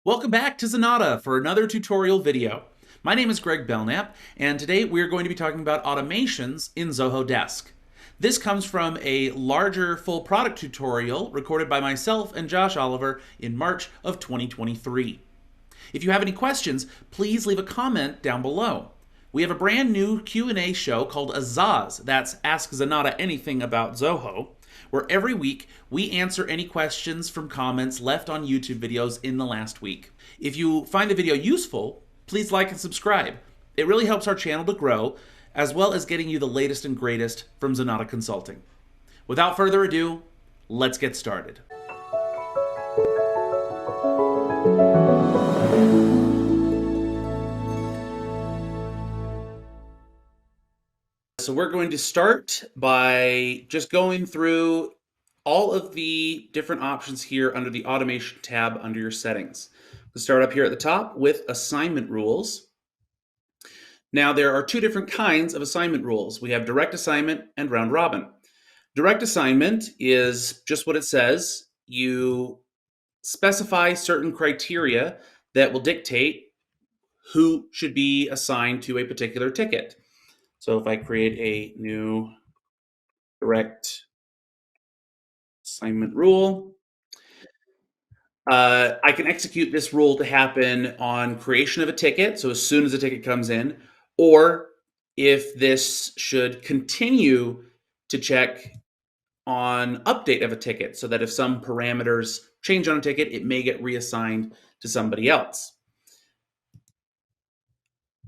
Welcome back to Zenatta for another tutorial video. My name is Greg Belknap, and today we're going to be talking about automations in Zoho Desk. This comes from a larger full product tutorial recorded by myself and Josh Oliver in March of 2023. If you have any questions, please leave a comment down below. We have a brand new Q&A show called Azaz, that's Ask Zenatta Anything About Zoho, where every week we answer any questions from comments left on YouTube videos in the last week. If you find the video useful, please like and subscribe. It really helps our channel to grow, as well as getting you the latest and greatest from Zenatta Consulting. Without further ado, let's get started. So we're going to start by just going through all of the different options here under the automation tab under your settings. We'll start up here at the top with assignment rules. Now there are two different kinds of assignment rules. We have direct assignment and round robin. Direct assignment is just what it says. You specify certain criteria that will dictate who should be assigned to a particular ticket. So if I create a new direct assignment rule, I can execute this rule to happen on creation of a ticket, so as soon as a ticket comes in, or if this should continue to check on update of a ticket, so that if some parameters change on a ticket, it may get reassigned to somebody else.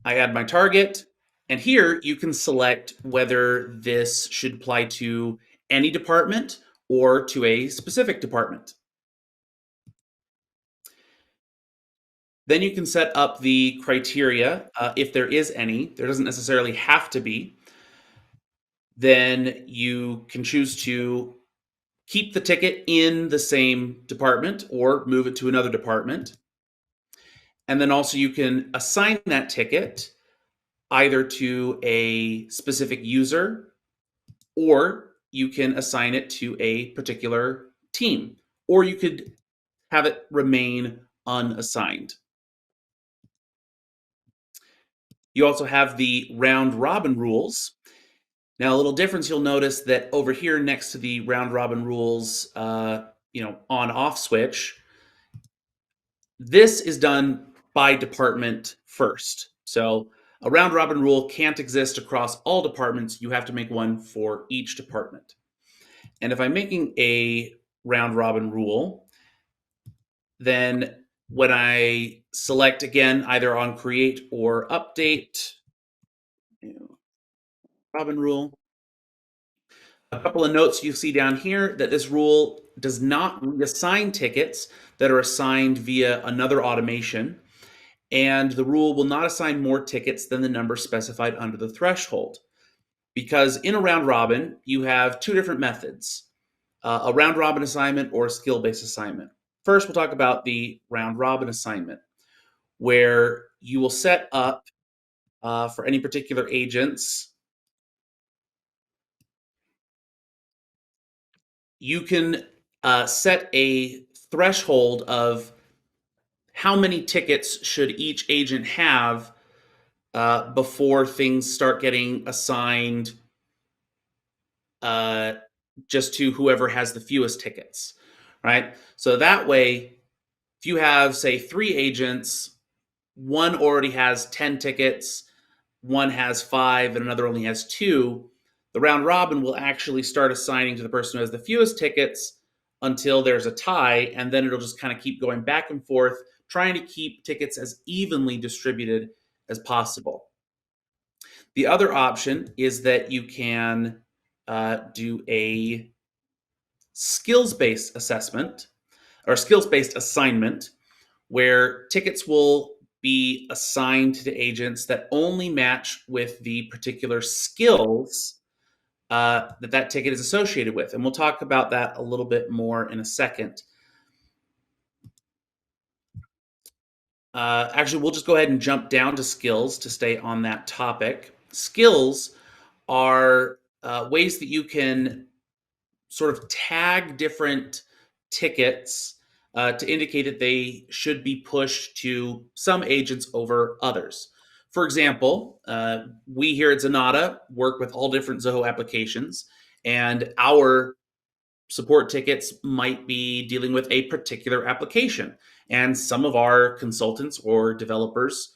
I add my target, and here you can select whether this should apply to any department or to a specific department. Then you can set up the criteria, if there is any. There doesn't necessarily have to be. Then you can choose to keep the ticket in the same department or move it to another department. And then also you can assign that ticket either to a specific user, or you can assign it to a particular team, or you could have it remain unassigned. You also have the round robin rules. Now, a little difference, you'll notice that over here next to the round robin rules, on off switch, this is done by department first. So a round robin rule can't exist across all departments. You have to make one for each department. And if I'm making a round robin rule, then when I select again, either on create or update, robin rule, a couple of notes you see down here that this rule does not reassign tickets that are assigned via another automation, and the rule will not assign more tickets than the number specified under the threshold. Because in a round robin, you have two different methods, a round robin assignment or a skill-based assignment. First, we'll talk about the round robin assignment, where you will set up for any particular agents, you can set a threshold of how many tickets should each agent have before things start getting assigned just to whoever has the fewest tickets, right? So that way, if you have, say, 3 agents, one already has 10 tickets, one has 5, and another only has 2, the round robin will actually start assigning to the person who has the fewest tickets until there's a tie, and then it'll just kind of keep going back and forth, trying to keep tickets as evenly distributed as possible. The other option is that you can do a skills-based assessment or skills-based assignment, where tickets will be assigned to agents that only match with the particular skills that ticket is associated with. And we'll talk about that a little bit more in a second. Actually, we'll just go ahead and jump down to skills to stay on that topic. Skills are ways that you can sort of tag different tickets to indicate that they should be pushed to some agents over others. For example, we here at Zenatta work with all different Zoho applications, and our support tickets might be dealing with a particular application. And some of our consultants or developers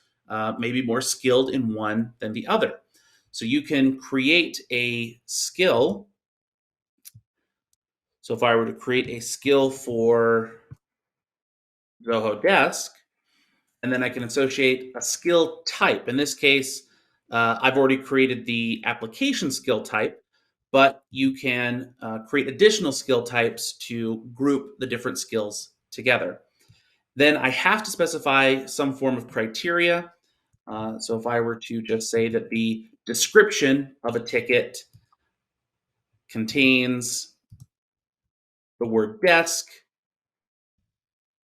may be more skilled in one than the other. So you can create a skill. So if I were to create a skill for Zoho Desk, and then I can associate a skill type. In this case, I've already created the application skill type, but you can create additional skill types to group the different skills together. Then I have to specify some form of criteria. So if I were to just say that the description of a ticket contains the word desk,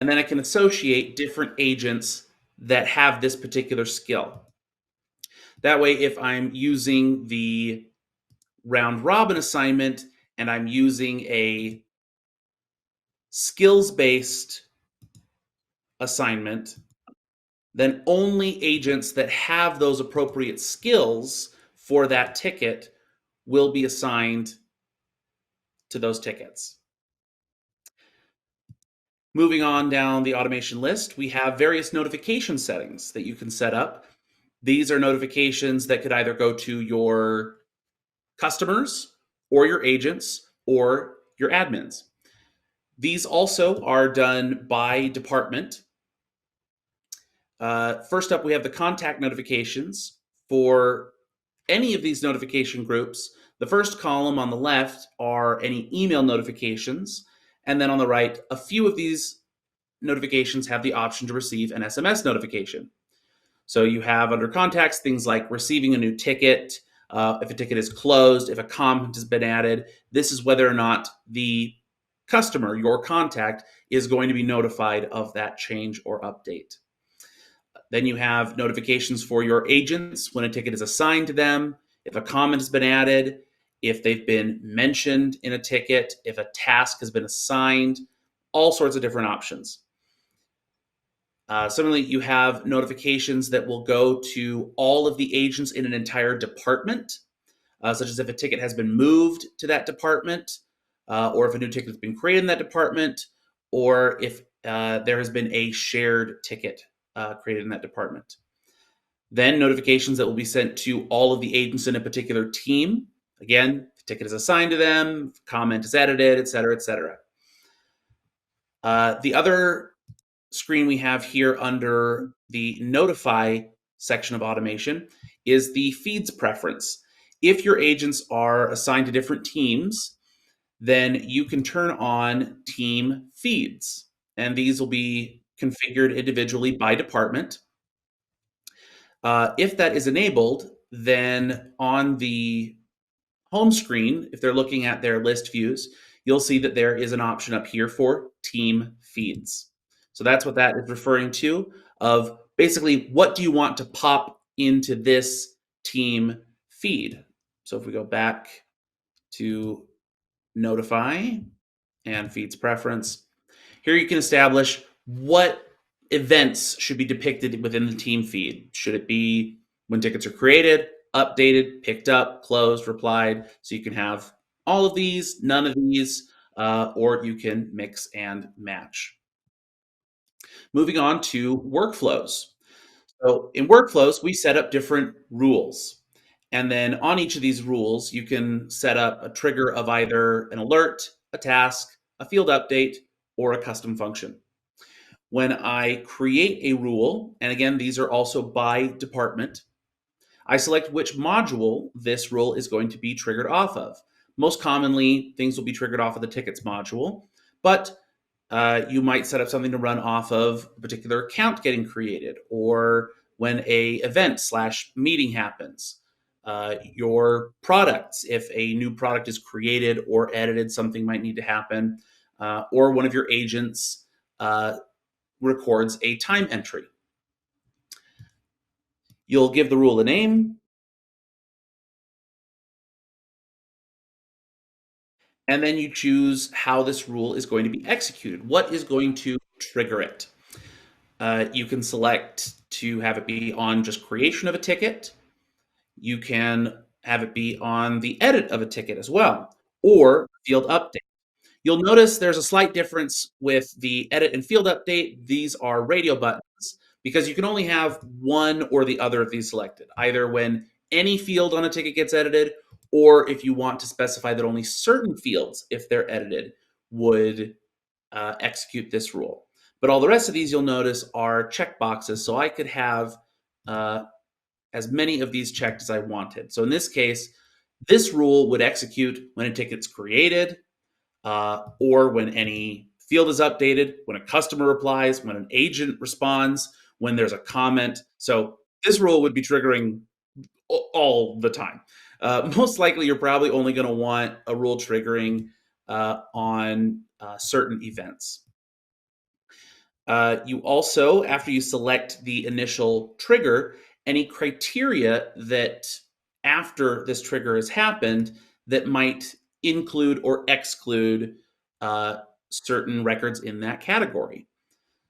and then I can associate different agents that have this particular skill. That way, if I'm using the round robin assignment and I'm using a skills based assignment, then only agents that have those appropriate skills for that ticket will be assigned to those tickets. Moving on down the automation list, we have various notification settings that you can set up. These are notifications that could either go to your customers or your agents or your admins. These also are done by department. First up, we have the contact notifications. For any of these notification groups, the first column on the left are any email notifications. And then on the right, a few of these notifications have the option to receive an SMS notification. So you have under contacts things like receiving a new ticket, if a ticket is closed, if a comment has been added. This is whether or not the customer, your contact, is going to be notified of that change or update. Then you have notifications for your agents when a ticket is assigned to them, if a comment has been added, if they've been mentioned in a ticket, if task has been assigned, all sorts of different options. Similarly, you have notifications that will go to all of the agents in an entire department, such as if a ticket has been moved to that department, or if a new ticket has been created in that department, or if there has been a shared ticket created in that department. Then notifications that will be sent to all of the agents in a particular team. Again, if a ticket is assigned to them, comment is edited, et cetera, et cetera. The other screen we have here under the notify section of automation is the feeds preference. If your agents are assigned to different teams, then you can turn on team feeds, and these will be configured individually by department. If that is enabled, then on the home screen, if they're looking at their list views, you'll see that there is an option up here for team feeds. So that's what that is referring to, of basically what do you want to pop into this team feed. So if we go back to notify and feeds preference, here you can establish what events should be depicted within the team feed. Should it be when tickets are created, updated, picked up, closed, replied? So you can have all of these, none of these, or you can mix and match. Moving on to workflows. So in workflows, we set up different rules. And then on each of these rules, you can set up a trigger of either an alert, a task, a field update, or a custom function. When I create a rule, and again, these are also by department, I select which module this rule is going to be triggered off of. Most commonly, things will be triggered off of the tickets module, but you might set up something to run off of a particular account getting created, or when a event / meeting happens. Your products, if a new product is created or edited, something might need to happen, or one of your agents records a time entry. You'll give the rule a name, and then you choose how this rule is going to be executed. What is going to trigger it? You can select to have it be on just creation of a ticket. You can have it be on the edit of a ticket as well, or field update. You'll notice there's a slight difference with the edit and field update. These are radio buttons because you can only have one or the other of these selected, either when any field on a ticket gets edited, or if you want to specify that only certain fields, if they're edited, would execute this rule. But all the rest of these you'll notice are checkboxes, so I could have as many of these checked as I wanted. So in this case, this rule would execute when a ticket's created, or when any field is updated, when a customer replies, when an agent responds, when there's a comment. So this rule would be triggering all the time. Most likely, you're probably only going to want a rule triggering on certain events. You also, after you select the initial trigger, any criteria that after this trigger has happened that might include or exclude certain records in that category.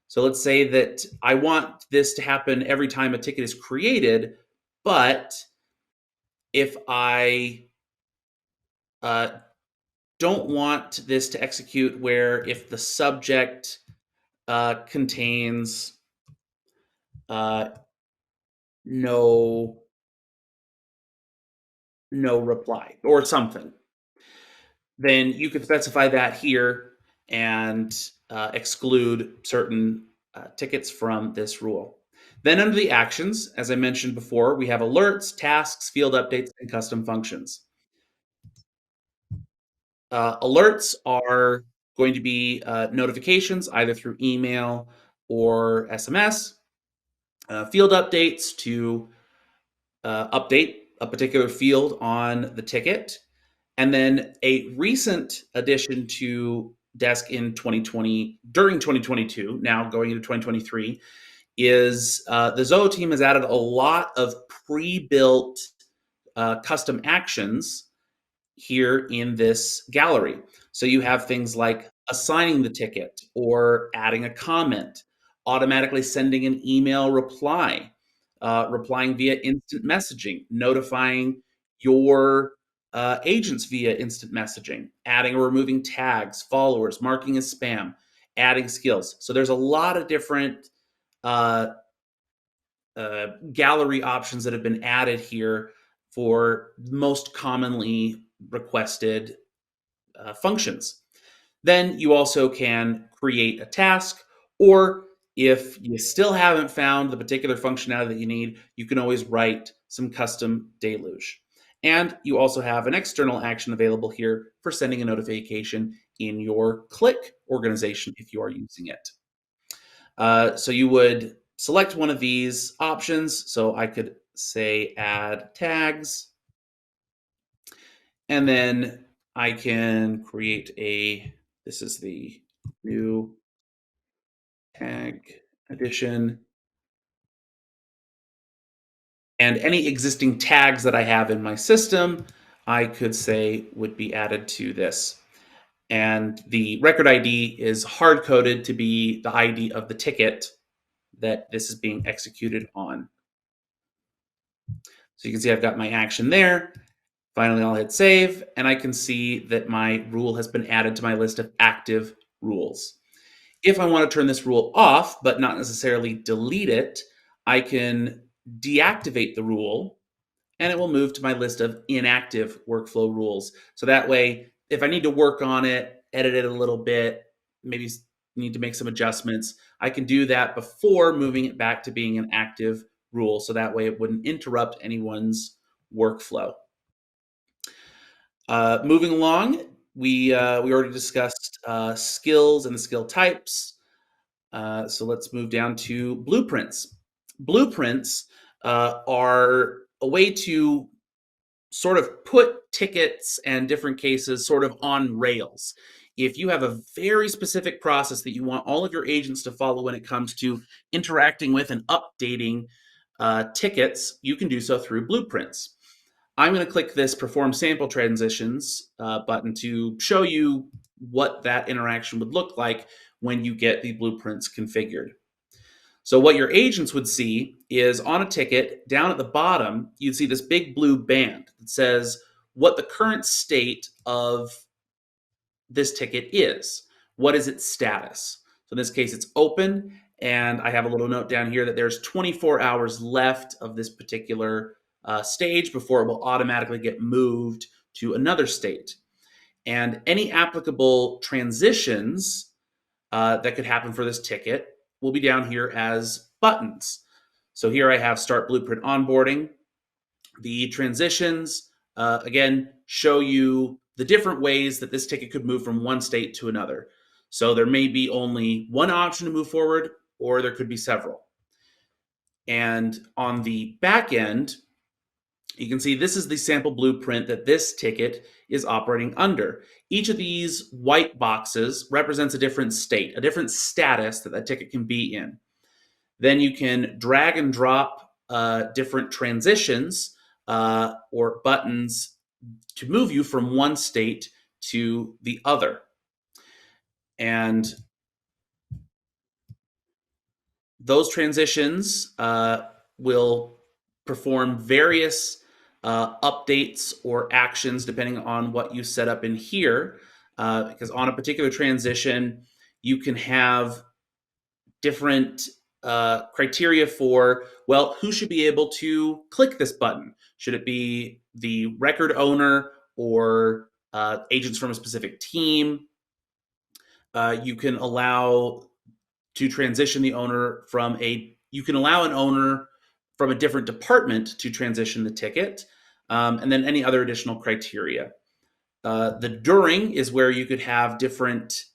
So let's say that I want this to happen every time a ticket is created, but if I don't want this to execute where if the subject contains no reply or something, then you could specify that here and exclude certain tickets from this rule. Then under the actions, as I mentioned before, we have alerts, tasks, field updates, and custom functions. Alerts are going to be notifications either through email or SMS. Field updates to update a particular field on the ticket. And then a recent addition to Desk in 2020, during 2022, now going into 2023, is the Zoho team has added a lot of pre-built custom actions here in this gallery. So you have things like assigning the ticket or adding a comment, automatically sending an email reply, replying via instant messaging, notifying your agents via instant messaging, adding or removing tags, followers, marking as spam, adding skills. So there's a lot of different uh, gallery options that have been added here for most commonly requested functions. Then you also can create a task, or if you still haven't found the particular functionality that you need, you can always write some custom deluge. And you also have an external action available here for sending a notification in your Click organization if you are using it. So you would select one of these options. So I could say add tags, and then I can create this is the new tag addition. And any existing tags that I have in my system, I could say would be added to this. And the record ID is hard coded to be the ID of the ticket that this is being executed on. So you can see I've got my action there. Finally, I'll hit save, and I can see that my rule has been added to my list of active rules. If I want to turn this rule off, but not necessarily delete it, I can deactivate the rule, and it will move to my list of inactive workflow rules. So that way, if I need to work on it, edit it a little bit, maybe need to make some adjustments, I can do that before moving it back to being an active rule. So that way it wouldn't interrupt anyone's workflow. Moving along, we already discussed skills and the skill types. So let's move down to blueprints. Blueprints are a way to sort of put tickets and different cases sort of on rails. If you have a very specific process that you want all of your agents to follow when it comes to interacting with and updating tickets, you can do so through blueprints. I'm going to click this Perform Sample Transitions button to show you what that interaction would look like when you get the blueprints configured. So what your agents would see is on a ticket, down at the bottom, you'd see this big blue band that says what the current state of this ticket is. What is its status? So in this case, it's open, and I have a little note down here that there's 24 hours left of this particular stage before it will automatically get moved to another state. And any applicable transitions that could happen for this ticket will be down here as buttons. So here I have Start Blueprint Onboarding. The transitions, again, show you the different ways that this ticket could move from one state to another. So there may be only one option to move forward, or there could be several. And on the back end, you can see this is the sample blueprint that this ticket is operating under. Each of these white boxes represents a different state, a different status that that ticket can be in. Then you can drag and drop different transitions or buttons to move you from one state to the other. And those transitions will perform various updates or actions depending on what you set up in here. Because on a particular transition, you can have different criteria for, well, who should be able to click this button? Should it be the record owner or agents from a specific team? You can allow to transition the owner from you can allow an owner from a different department to transition the ticket, and then any other additional criteria. The during is where you could have different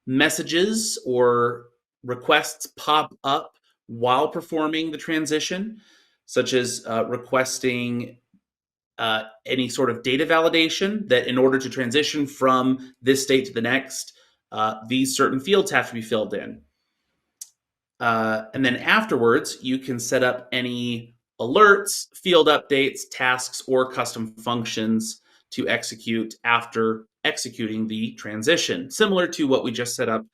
messages or requests pop up while performing the transition, such as requesting any sort of data validation that in order to transition from this state to the next, these certain fields have to be filled in. And then afterwards, you can set up any alerts, field updates, tasks, or custom functions to execute after executing the transition, similar to what we just set up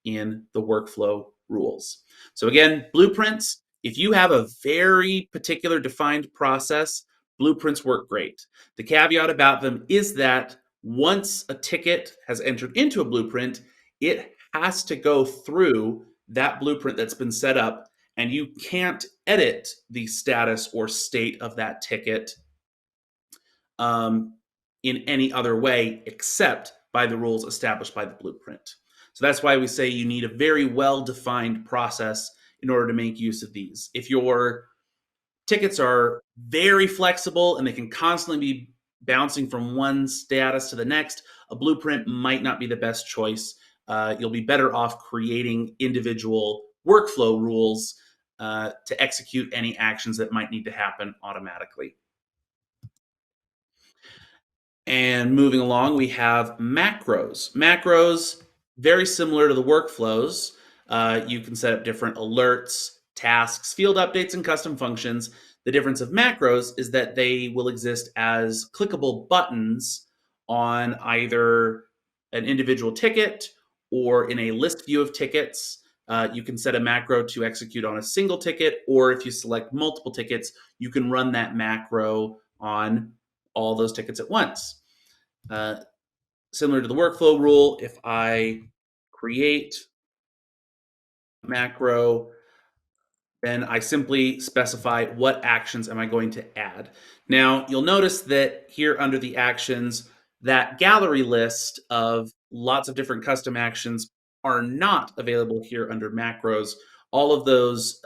in the workflow rules. So again, blueprints, if you have a very particular defined process, blueprints work great. The caveat about them is that once a ticket has entered into a blueprint, it has to go through that blueprint that's been set up, and you can't edit the status or state of that ticket in any other way except by the rules established by the blueprint. So that's why we say you need a very well-defined process in order to make use of these. If your tickets are very flexible and they can constantly be bouncing from one status to the next, a blueprint might not be the best choice. You'll be better off creating individual workflow rules to execute any actions that might need to happen automatically. And moving along, we have macros. Macros, very similar to the workflows. You can set up different alerts, tasks, field updates, and custom functions. The difference of macros is that they will exist as clickable buttons on either an individual ticket or in a list view of tickets. You can set a macro to execute on a single ticket, or if you select multiple tickets, you can run that macro on all those tickets at once. Similar to the workflow rule, if I create macro, then I simply specify what actions am I going to add. Now, you'll notice that here under the actions, that gallery list of lots of different custom actions are not available here under macros. All of those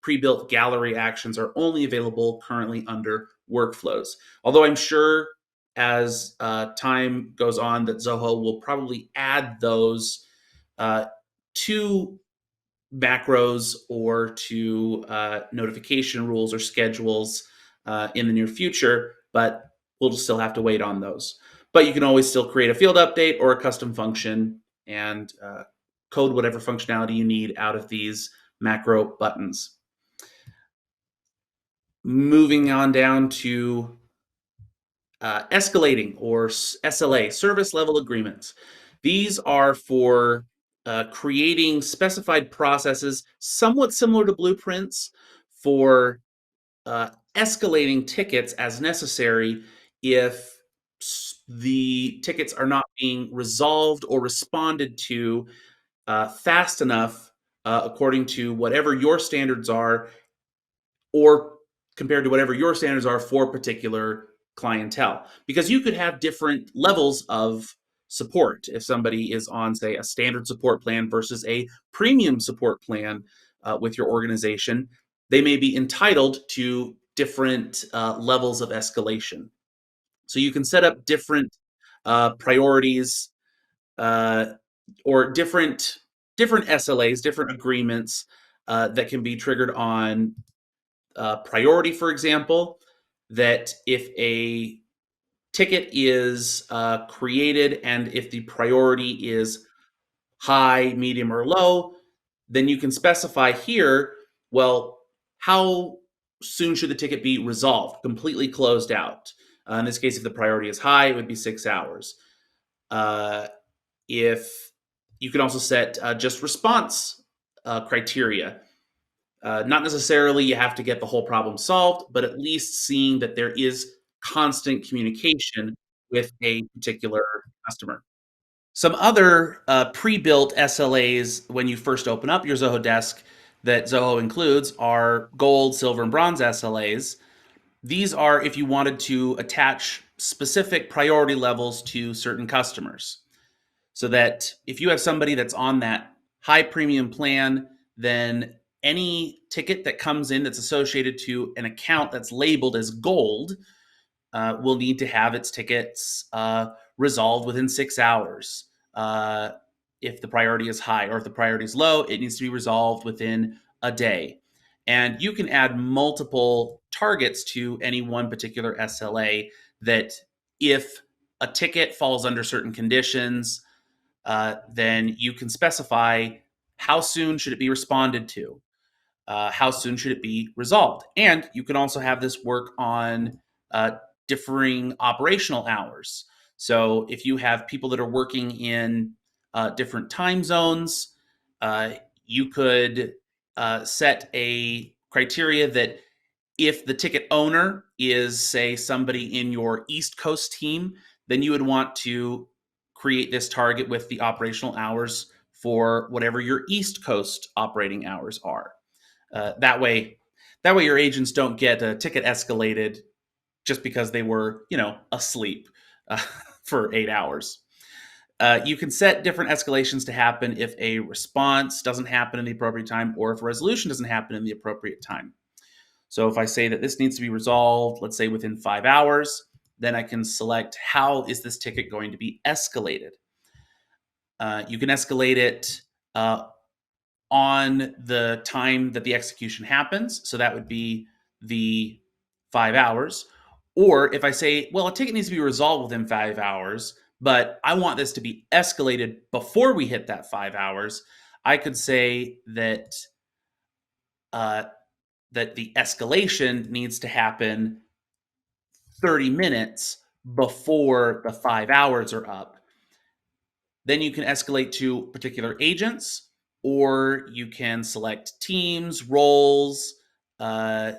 pre-built gallery actions are only available currently under workflows. Although I'm sure as time goes on that Zoho will probably add those to macros or to notification rules or schedules in the near future, but we'll still have to wait on those. But you can always still create a field update or a custom function and code whatever functionality you need out of these macro buttons. Moving on down to Escalating or SLA, service level agreements. These are for creating specified processes, somewhat similar to blueprints, for escalating tickets as necessary if the tickets are not being resolved or responded to fast enough according to whatever your standards are, or compared to whatever your standards are for particular clientele. Because you could have different levels of support. If somebody is on, say, a standard support plan versus a premium support plan with your organization, they may be entitled to different levels of escalation. So you can set up different priorities uh, or different SLAs, different agreements that can be triggered on priority, for example, that if a ticket is created and if the priority is high, medium, or low, then you can specify here, well, how soon should the ticket be resolved, completely closed out? In this case, if the priority is high, it would be 6 hours. Uh, if you can also set just response criteria. Not necessarily you have to get the whole problem solved, but at least seeing that there is constant communication with a particular customer. Some other pre-built SLAs when you first open up your Zoho Desk that Zoho includes are gold, silver, and bronze SLAs. These are if you wanted to attach specific priority levels to certain customers. So that if you have somebody that's on that high premium plan, then any ticket that comes in that's associated to an account that's labeled as gold will need to have its tickets resolved within 6 hours. If the priority is high, or if the priority is low, it needs to be resolved within a day. And you can add multiple targets to any one particular SLA that if a ticket falls under certain conditions, then you can specify how soon should it be responded to, how soon should it be resolved. And you can also have this work on differing operational hours. So if you have people that are working in different time zones, uh, you could set a criteria that if the ticket owner is, say, somebody in your East Coast team, then you would want to create this target with the operational hours for whatever your East Coast operating hours are. That way, your agents don't get a ticket escalated just because they were, asleep uh, for 8 hours. You can set different escalations to happen if a response doesn't happen in the appropriate time, or if a resolution doesn't happen in the appropriate time. So if I say that this needs to be resolved, let's say within 5 hours, then I can select how is this ticket going to be escalated. You can escalate it on the time that the execution happens. So that would be the 5 hours. Or if I say, well, a ticket needs to be resolved within 5 hours, but I want this to be escalated before we hit that 5 hours, I could say that uh, that the escalation needs to happen 30 minutes before the 5 hours are up. Then you can escalate to particular agents, or you can select teams, roles, uh,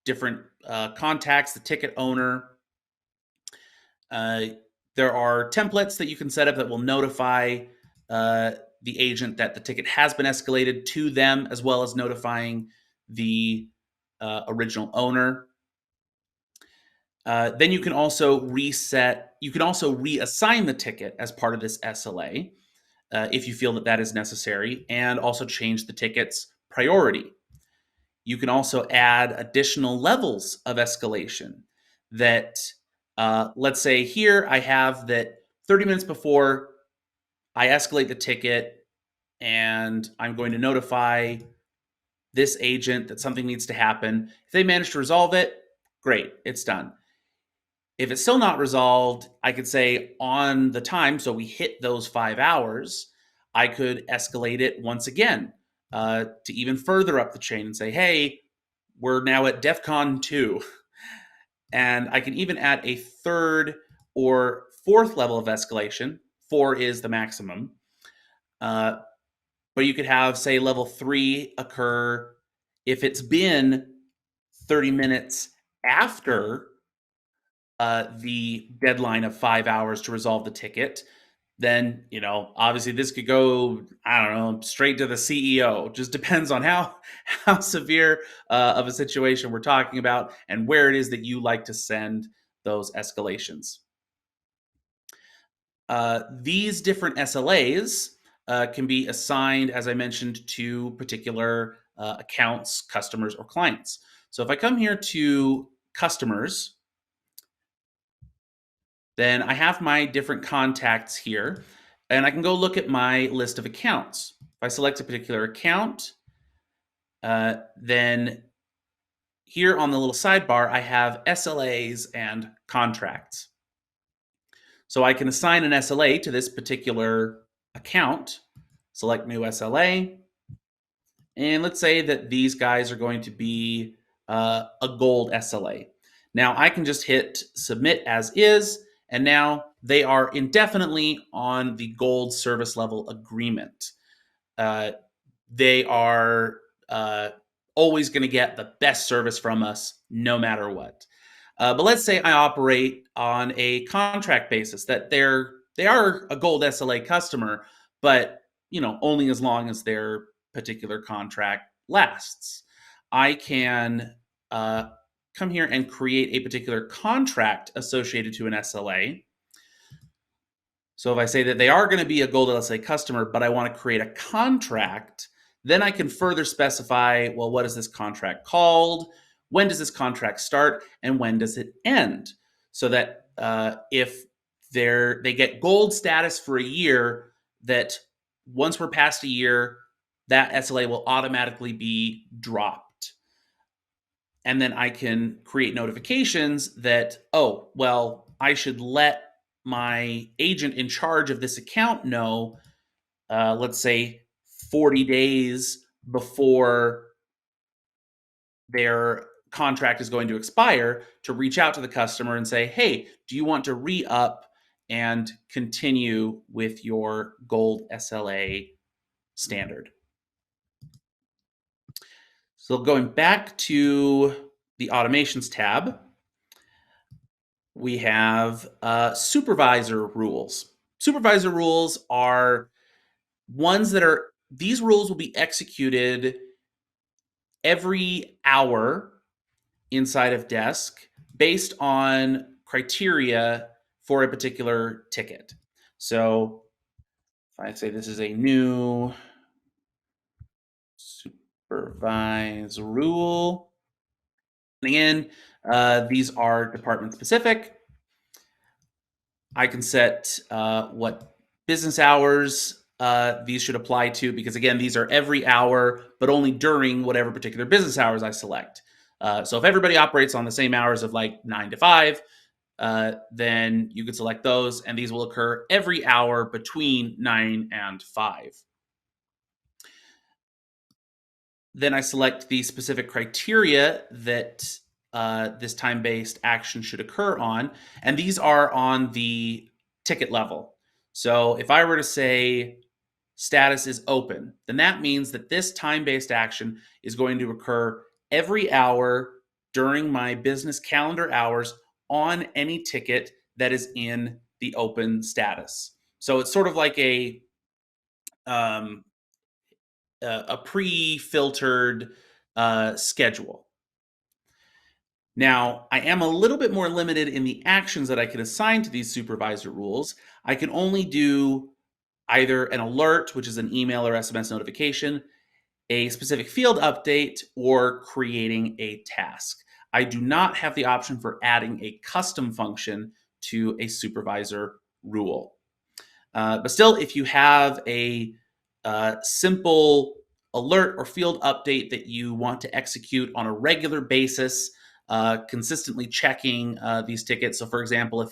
different contacts, the ticket owner. Uh, there are templates that you can set up that will notify uh, the agent that the ticket has been escalated to them, as well as notifying the original owner. Then you can also reassign the ticket as part of this SLA if you feel that that is necessary, and also change the ticket's priority. You can also add additional levels of escalation that, let's say here I have that 30 minutes before I escalate the ticket and I'm going to notify this agent that something needs to happen. If they manage to resolve it, great, it's done. If it's still not resolved, I could say on the time, so we hit those 5 hours, I could escalate it once again to even further up the chain and say, hey, we're now at DEF CON 2. And I can even add a third or fourth level of escalation. 4 is the maximum. But you could have, say, level 3 occur if it's been 30 minutes after the deadline of 5 hours to resolve the ticket. Then, obviously this could go, I don't know, straight to the CEO. Just depends on how severe of a situation we're talking about and where it is that you like to send those escalations. These different SLAs can be assigned, as I mentioned, to particular accounts, customers, or clients. So if I come here to customers, then I have my different contacts here, and I can go look at my list of accounts. If I select a particular account, then here on the little sidebar, I have SLAs and contracts. So I can assign an SLA to this particular account, select new SLA, and let's say that these guys are going to be a gold SLA. Now I can just hit submit as is, and now they are indefinitely on the gold service level agreement. They are always going to get the best service from us no matter what. But let's say I operate on a contract basis, that they are a gold SLA customer, but only as long as their particular contract lasts. I can come here and create a particular contract associated to an SLA. So if I say that they are going to be a gold SLA customer, but I want to create a contract, then I can further specify, well, what is this contract called? When does this contract start? And when does it end? So that if they get gold status for a year, that once we're past a year, that SLA will automatically be dropped. And then I can create notifications that, oh, well, I should let my agent in charge of this account know, let's say 40 days before their contract is going to expire, to reach out to the customer and say, hey, do you want to re-up and continue with your gold SLA standard? So going back to the automations tab, we have supervisor rules. Supervisor rules are ones that are, these rules will be executed every hour inside of Desk based on criteria for a particular ticket. So if I say this is a new supervise rule, again, these are department specific. I can set what business hours these should apply to, because again, these are every hour, but only during whatever particular business hours I select. So if everybody operates on the same hours of like 9 to 5, then you could select those, and these will occur every hour between 9 and 5. Then I select the specific criteria that this time-based action should occur on, and these are on the ticket level. So if I were to say status is open, then that means that this time-based action is going to occur every hour during my business calendar hours on any ticket that is in the open status. So it's sort of like a pre-filtered schedule. Now, I am a little bit more limited in the actions that I can assign to these supervisor rules. I can only do either an alert, which is an email or SMS notification, a specific field update, or creating a task. I do not have the option for adding a custom function to a supervisor rule. But still, if you have a simple alert or field update that you want to execute on a regular basis, consistently checking these tickets. So for example, if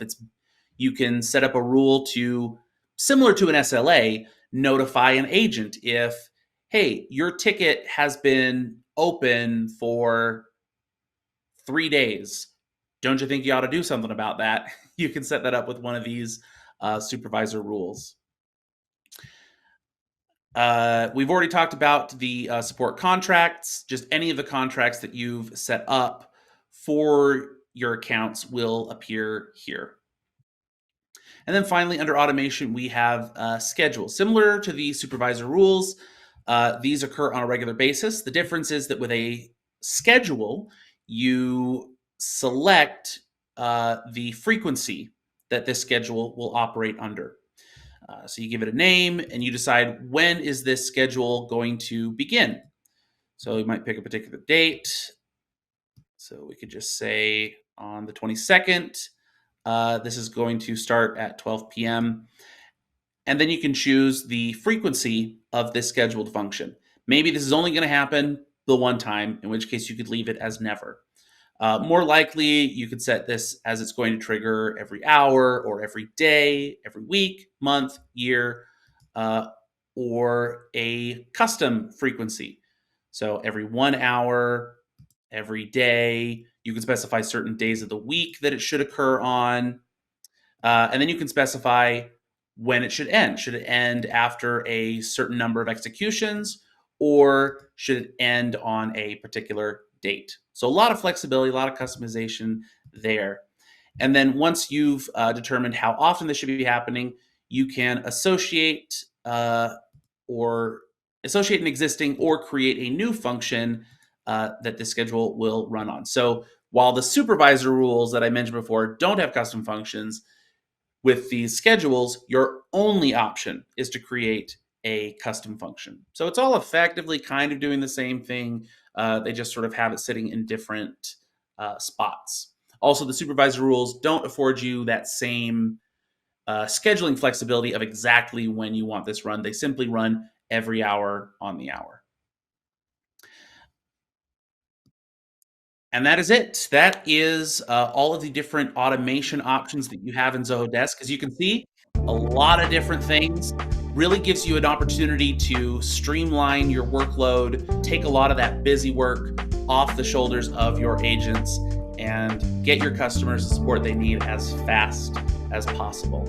you can set up a rule to, similar to an SLA, notify an agent if, hey, your ticket has been open for 3 days. Don't you think you ought to do something about that? You can set that up with one of these supervisor rules. We've already talked about the support contracts. Just any of the contracts that you've set up for your accounts will appear here. And then finally, under automation, we have schedules. Similar to the supervisor rules, these occur on a regular basis. The difference is that with a schedule, you select the frequency that this schedule will operate under. So you give it a name and you decide when is this schedule going to begin. So you might pick a particular date. So we could just say on the 22nd, this is going to start at 12 p.m. And then you can choose the frequency of this scheduled function. Maybe this is only going to happen the one time, in which case you could leave it as never. More likely, you could set this as it's going to trigger every hour or every day, every week, month, year, or a custom frequency. So every 1 hour, every day. You can specify certain days of the week that it should occur on. And then you can specify when it should end. Should it end after a certain number of executions, or should it end on a particular date? So a lot of flexibility, a lot of customization there. And then once you've determined how often this should be happening, you can associate an existing or create a new function that the schedule will run on. So while the supervisor rules that I mentioned before don't have custom functions, with these schedules, your only option is to create a custom function. So it's all effectively kind of doing the same thing. They just sort of have it sitting in different spots. Also, the supervisor rules don't afford you that same scheduling flexibility of exactly when you want this run. They simply run every hour on the hour. And that is it. That is all of the different automation options that you have in Zoho Desk. As you can see, a lot of different things. Really gives you an opportunity to streamline your workload, take a lot of that busy work off the shoulders of your agents, and get your customers the support they need as fast as possible.